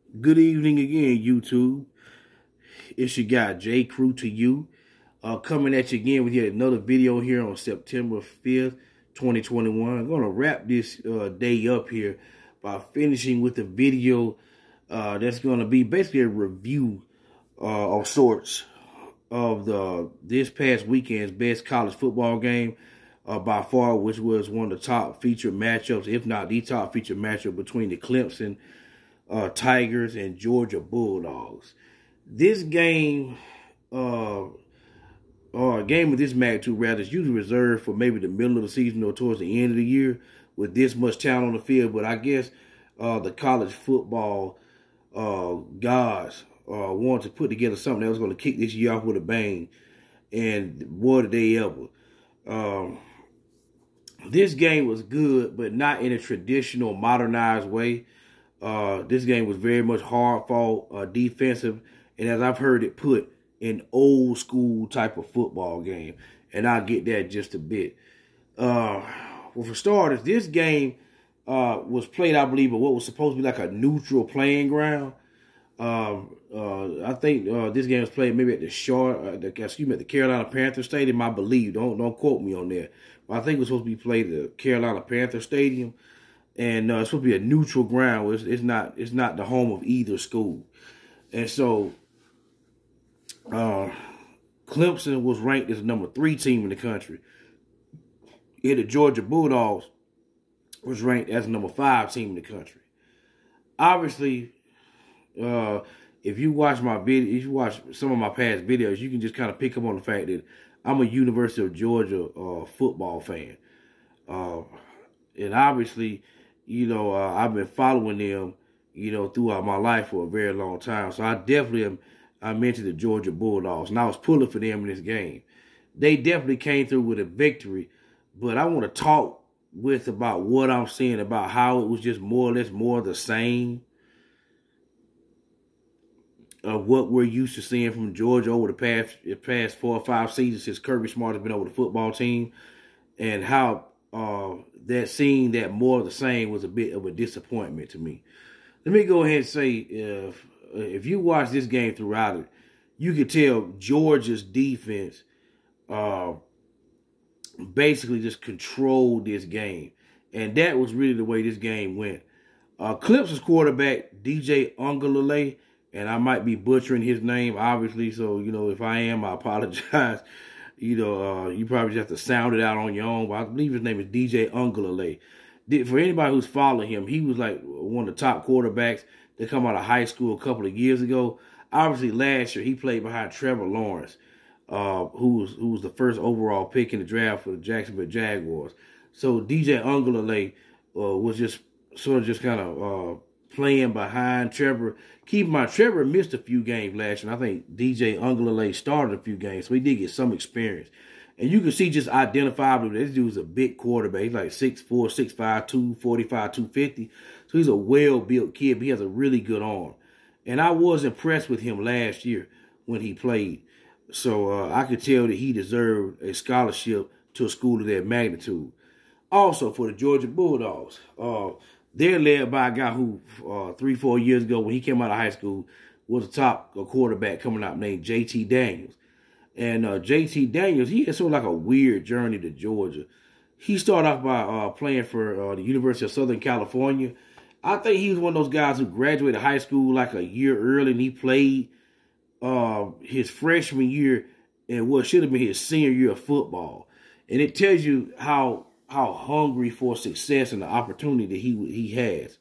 Good evening again, YouTube. It's your guy, J Crew to you. Coming at you again with yet another video here on September 5th, 2021. I'm going to wrap this day up here by finishing with a video that's going to be basically a review of sorts of this past weekend's best college football game by far, which was one of the top featured matchups, if not the top featured matchup between the Clemson Tigers and Georgia Bulldogs. This game, or a game of this magnitude, rather, is usually reserved for maybe the middle of the season or towards the end of the year with this much talent on the field. But I guess the college football gods wanted to put together something that was going to kick this year off with a bang. And boy, did they ever. This game was good, but not in a traditional, modernized way. This game was very much hard-fought, defensive, and as I've heard it put, an old-school type of football game. And I'll get that just a bit. Well, for starters, this game was played, I believe, at what was supposed to be like a neutral playing ground. I think this game was played maybe at the Carolina Panthers Stadium, I believe. Don't quote me on that. But I think it was supposed to be played at the Carolina Panthers Stadium. And it's supposed to be a neutral ground. It's not the home of either school. And so Clemson was ranked as the number 3 team in the country. And the Georgia Bulldogs was ranked as the number 5 team in the country. Obviously, if you watch my video, if you watch some of my past videos, you can just kind of pick up on the fact that I'm a University of Georgia football fan. And obviously, you know, I've been following them, you know, throughout my life for a very long time. So I definitely I'm into the Georgia Bulldogs, and I was pulling for them in this game. They definitely came through with a victory, but I want to talk about what I'm seeing, about how it was just more or less more of the same of what we're used to seeing from Georgia over the past 4 or 5 seasons since Kirby Smart has been over the football team, and how that seeing that more of the same was a bit of a disappointment to me. Let me go ahead and say, if you watch this game throughout it, you could tell Georgia's defense basically just controlled this game. And that was really the way this game went. Clemson's quarterback, DJ Ungalale, and I might be butchering his name, obviously, so, you know, if I am, I apologize. You know, you probably just have to sound it out on your own, but I believe his name is DJ Ungalale. For anybody who's following him, he was like one of the top quarterbacks that come out of high school a couple of years ago. Obviously, last year, he played behind Trevor Lawrence, who was the first overall pick in the draft for the Jacksonville Jaguars. So DJ Ungalale was just sort of kind of playing behind Trevor. Keep in mind, Trevor missed a few games last year, and I think DJ Ungalale started a few games, so he did get some experience. And you can see just identifiably this dude's a big quarterback. He's like 6'4", 6'5", 245, 250. So he's a well-built kid, but he has a really good arm. And I was impressed with him last year when he played. So I could tell that he deserved a scholarship to a school of that magnitude. Also, for the Georgia Bulldogs, they're led by a guy who 3-4 years ago, when he came out of high school, was a top quarterback coming out named J.T. Daniels. And J.T. Daniels, he had sort of like a weird journey to Georgia. He started off by playing for the University of Southern California. I think he was one of those guys who graduated high school like a year early, and he played his freshman year in what should have been his senior year of football. And it tells you how hungry for success and the opportunity that he has.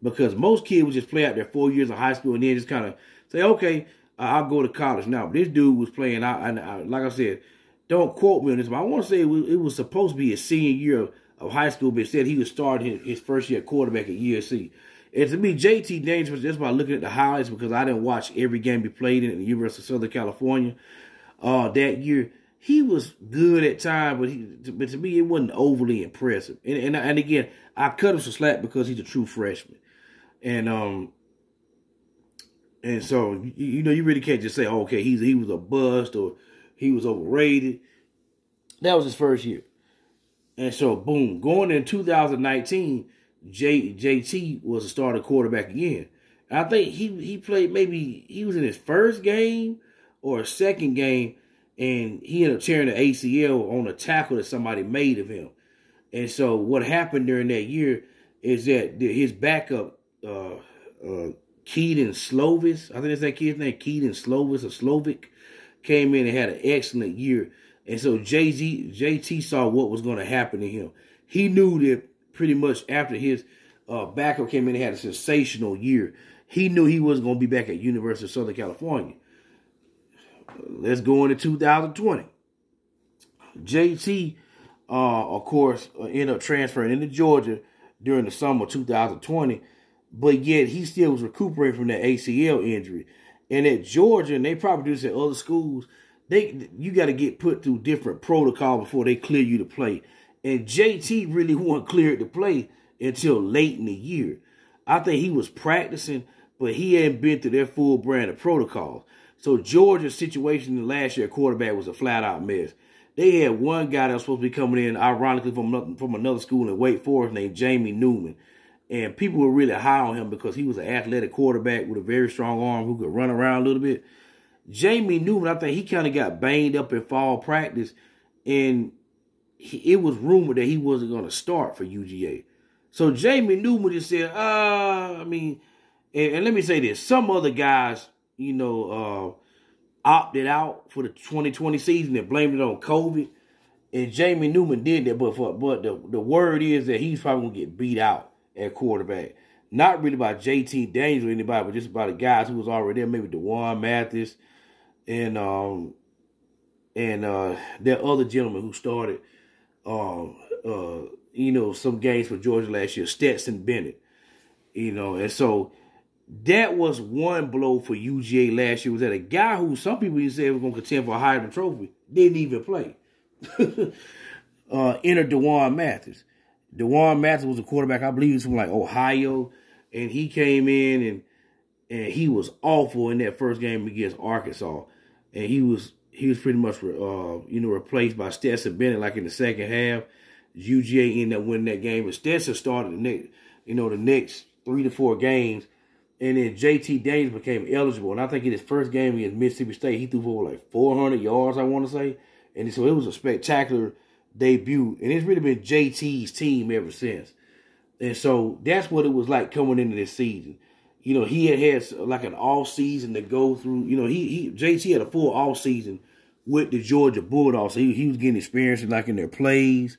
Because most kids would just play out their 4 years of high school and then just kind of say, okay, I'll go to college now. This dude was playing, like I said, don't quote me on this, but I want to say it was supposed to be his senior year of high school, but instead he was starting his first year quarterback at USC. And to me, J.T. Daniels was just by looking at the highlights, because I didn't watch every game he played in at the University of Southern California that year. He was good at times, but to me, it wasn't overly impressive. And again, I cut him some slack because he's a true freshman. And so, you know, you really can't just say, oh, okay, he was a bust or he was overrated. That was his first year. And so, boom, going in 2019, JT was a starting quarterback again. I think he played, maybe he was in his first game or a second game, and he ended up tearing the ACL on a tackle that somebody made of him. And so what happened during that year is that his backup, Keaton Slovis, I think that's that kid's name, Keaton Slovis or Slovic, came in and had an excellent year. And so JT saw what was going to happen to him. He knew that pretty much after his backup came in and had a sensational year, he knew he wasn't going to be back at University of Southern California. Let's go into 2020. JT, of course, ended up transferring into Georgia during the summer of 2020, but yet he still was recuperating from that ACL injury. And at Georgia, and they probably do this at other schools, you got to get put through different protocol before they clear you to play. And JT really wasn't cleared to play until late in the year. I think he was practicing, but he hadn't been through their full brand of protocols. So Georgia's situation in last year quarterback was a flat-out mess. They had one guy that was supposed to be coming in, ironically, from another school in Wake Forest named Jamie Newman. And people were really high on him because he was an athletic quarterback with a very strong arm who could run around a little bit. Jamie Newman, I think he kind of got banged up in fall practice, and it was rumored that he wasn't going to start for UGA. So Jamie Newman just said, and let me say this, some other guys, opted out for the 2020 season and blamed it on COVID. And Jamie Newman did that, but the word is that he's probably going to get beat out at quarterback. Not really by JT Daniels or anybody, but just by the guys who was already there, maybe DeJuan Mathis and that other gentleman who started some games for Georgia last year, Stetson Bennett. And so that was one blow for UGA last year, was that a guy who some people said was going to contend for a Heisman Trophy didn't even play. Entered DeJuan Mathis. DeJuan Mathis was a quarterback, I believe he was from like Ohio, and he came in and he was awful in that first game against Arkansas. And he was pretty much replaced by Stetson Bennett like in the second half. UGA ended up winning that game, but Stetson started the next 3 to 4 games. And then JT Daniels became eligible. And I think in his first game against Mississippi State, he threw for like 400 yards, I want to say. And so it was a spectacular debut. And it's really been JT's team ever since. And so that's what it was like coming into this season. He had like an off season to go through. JT had a full off season with the Georgia Bulldogs. So he was getting experience in their plays,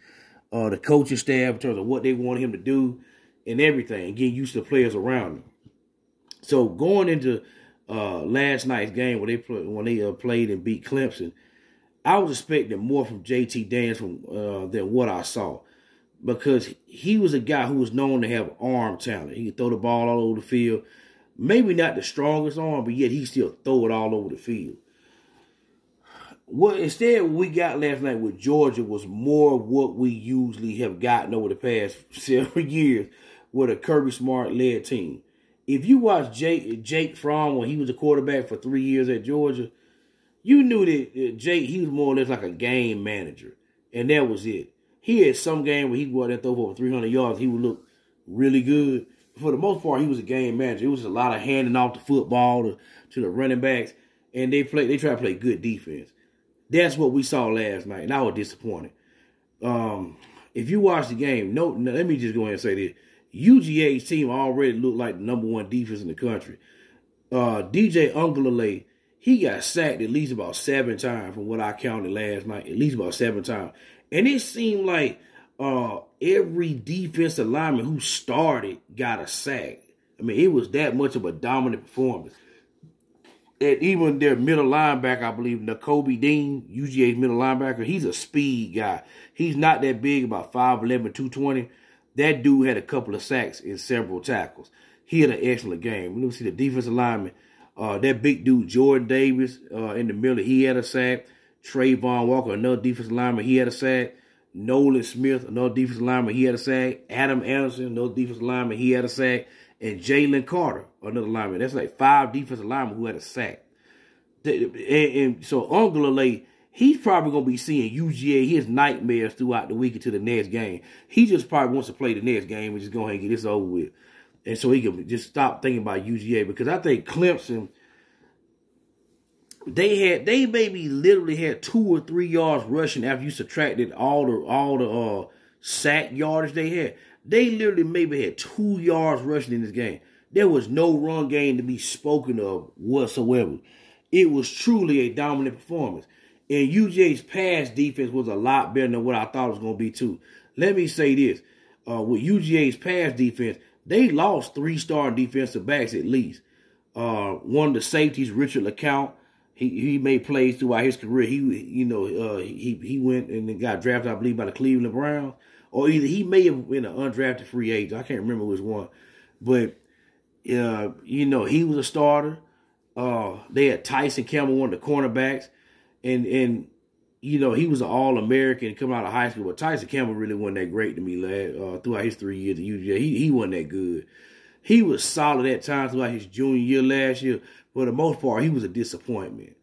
the coaching staff in terms of what they wanted him to do and everything, getting used to the players around him. So going into last night's game when they played and beat Clemson, I was expecting more from JT Daniels than what I saw, because he was a guy who was known to have arm talent. He could throw the ball all over the field. Maybe not the strongest arm, but yet he still throw it all over the field. What we got last night with Georgia was more what we usually have gotten over the past several years with a Kirby Smart-led team. If you watch Jake Fromm when he was a quarterback for 3 years at Georgia, you knew that Jake, he was more or less like a game manager. And that was it. He had some game where he'd go out there and throw for over 300 yards. He would look really good. For the most part, he was a game manager. It was a lot of handing off the football to the running backs. And they try to play good defense. That's what we saw last night. And I was disappointed. If you watch the game, let me just go ahead and say this. UGA's team already looked like the #1 defense in the country. DJ Ungalale, he got sacked at least about 7 times from what I counted last night. At least about 7 times. And it seemed like every defensive lineman who started got a sack. I mean, it was that much of a dominant performance. And even their middle linebacker, I believe, Nakobe Dean, UGA's middle linebacker, he's a speed guy. He's not that big, about 5'11", 220. That dude had a couple of sacks and several tackles. He had an excellent game. Let me see the defensive lineman. That big dude, Jordan Davis, in the middle, he had a sack. Trayvon Walker, another defensive lineman, he had a sack. Nolan Smith, another defensive lineman, he had a sack. Adam Anderson, another defensive lineman, he had a sack. And Jalen Carter, another lineman. That's like 5 defensive linemen who had a sack. And so Ungalale, he's probably going to be seeing UGA, his nightmares throughout the week until the next game. He just probably wants to play the next game and just go ahead and get this over with. And so he can just stop thinking about UGA, because I think Clemson, they maybe literally had 2 or 3 yards rushing after you subtracted all the sack yardage they had. They literally maybe had 2 yards rushing in this game. There was no run game to be spoken of whatsoever. It was truly a dominant performance. And UGA's pass defense was a lot better than what I thought it was going to be too. Let me say this. With UGA's pass defense, they lost 3 starting defensive backs at least. One of the safeties, Richard LeCount, he made plays throughout his career. He went and got drafted, I believe, by the Cleveland Browns. Or either he may have been an undrafted free agent. I can't remember which one. But, he was a starter. They had Tyson Campbell, one of the cornerbacks. And he was an All-American coming out of high school. But Tyson Campbell really wasn't that great to me throughout his 3 years at UGA. He wasn't that good. He was solid at times throughout his junior year last year. For the most part, he was a disappointment.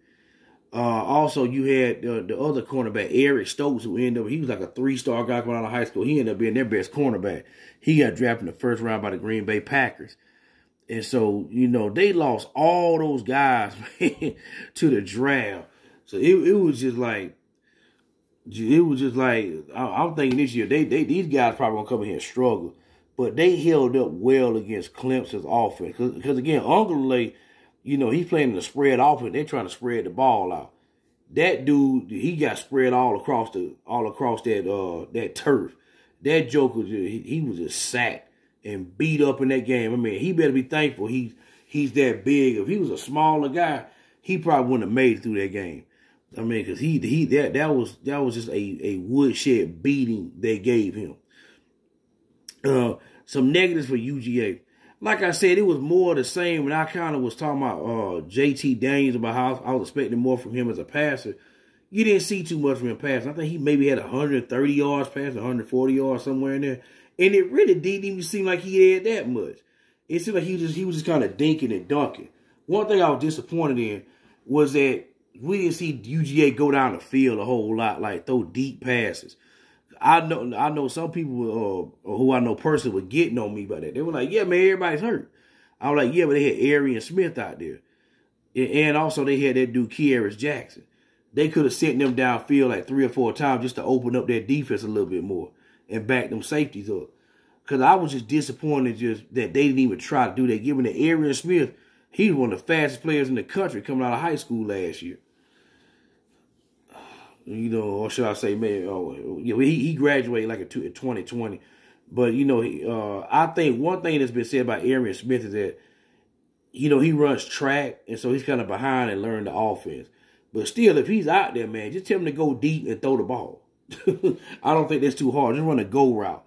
Also, you had the other cornerback, Eric Stokes, who he was like a 3-star guy coming out of high school. He ended up being their best cornerback. He got drafted in the first round by the Green Bay Packers. And so, they lost all those guys to the draft. So it was just like, I'm thinking this year, these guys probably going to come in here and struggle. But they held up well against Clemson's offense. Because again, Ungulate, he's playing in the spread offense. They're trying to spread the ball out. That dude, he got spread all across that turf. That joker, he was just sacked and beat up in that game. I mean, he better be thankful he's that big. If he was a smaller guy, he probably wouldn't have made it through that game. I mean, because that was just a woodshed beating they gave him. Some negatives for UGA. Like I said, it was more of the same when I kind of was talking about JT Daniels, about how I was expecting more from him as a passer. You didn't see too much from him passing. I think he maybe had 130 yards passing, 140 yards, somewhere in there. And it really didn't even seem like he had that much. It seemed like he was just kind of dinking and dunking. One thing I was disappointed in was that we didn't see UGA go down the field a whole lot, like throw deep passes. I know some people who I know personally were getting on me about that. They were like, yeah, man, everybody's hurt. I was like, yeah, but they had Arian Smith out there. And also they had that dude, Kearis Jackson. They could have sent them downfield like 3 or 4 times just to open up their defense a little bit more and back them safeties up. Because I was just disappointed just that they didn't even try to do that. Given that Arian Smith, he was one of the fastest players in the country coming out of high school last year. Or should I say, man, he graduated like in 2020. But, I think one thing that's been said about Arian Smith is that, he runs track, and so he's kind of behind and learning the offense. But still, if he's out there, man, just tell him to go deep and throw the ball. I don't think that's too hard. Just run a go route.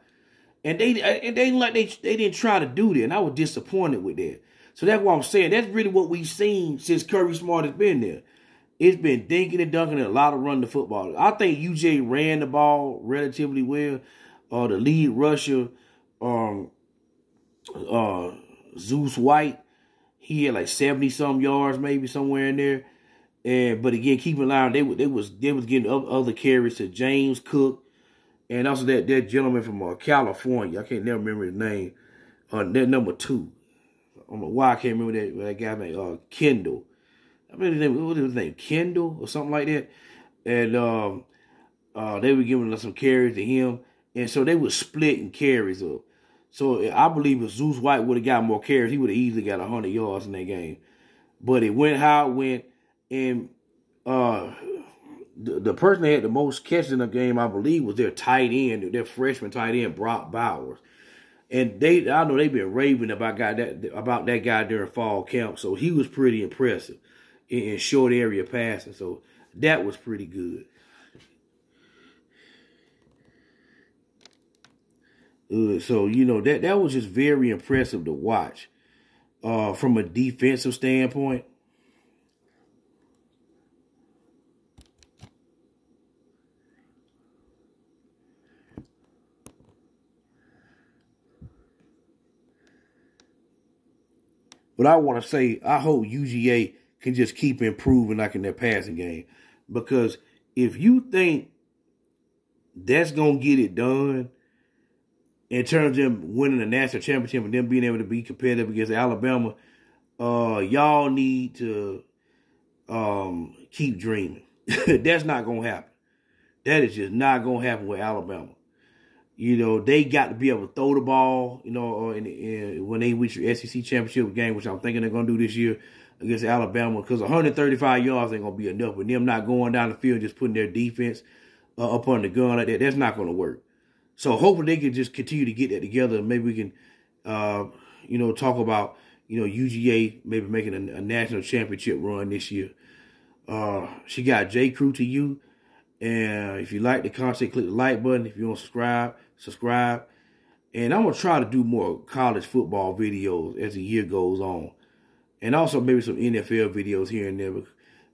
And they didn't try to do that, and I was disappointed with that. So that's what I'm saying. That's really what we've seen since Kirby Smart has been there. It's been dinking and dunking and a lot of running the football. I think UJ ran the ball relatively well. The lead rusher, Zeus White, he had like 70-some yards, maybe somewhere in there. But again, keep in mind, they was getting other carries to James Cook, and also that gentleman from California. I can't never remember his name. That number 2. I don't know why I can't remember that guy named Kendall. I mean, what was his name? Kendall or something like that. And they were giving some carries to him. And so they were splitting carries up. So I believe if Zeus White would have got more carries, he would have easily got 100 yards in that game. But it went how it went. And the person that had the most catches in the game, I believe, was their tight end, their freshman tight end, Brock Bowers. And I know they've been raving about that guy during fall camp. So he was pretty impressive in short area passing. So that was pretty good. So, that was just very impressive to watch from a defensive standpoint. But I want to say, I hope UGA can just keep improving like in their passing game. Because if you think that's going to get it done, in terms of them winning the national championship and them being able to be competitive against Alabama, y'all need to keep dreaming. That's not going to happen. That is just not going to happen with Alabama. You know, they got to be able to throw the ball, you know, when they reach the SEC championship game, which I'm thinking they're going to do this year against Alabama, because 135 yards ain't going to be enough. With them not going down the field and just putting their defense up on the gun like that, that's not going to work. So hopefully they can just continue to get that together. Maybe we can, you know, talk about, you know, UGA maybe making a national championship run this year. She got J. Crew to you. And if you like the content, click the like button. If you want to subscribe. And I'm going to try to do more college football videos as the year goes on. And also maybe some NFL videos here and there,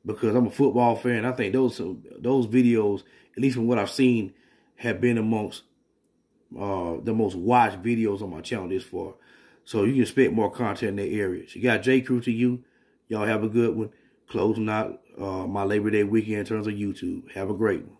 because I'm a football fan. I think those videos, at least from what I've seen, have been amongst the most watched videos on my channel this far. So you can expect more content in that area. So you got J. Crew to you. Y'all have a good one. Closing out my Labor Day weekend in terms of YouTube. Have a great one.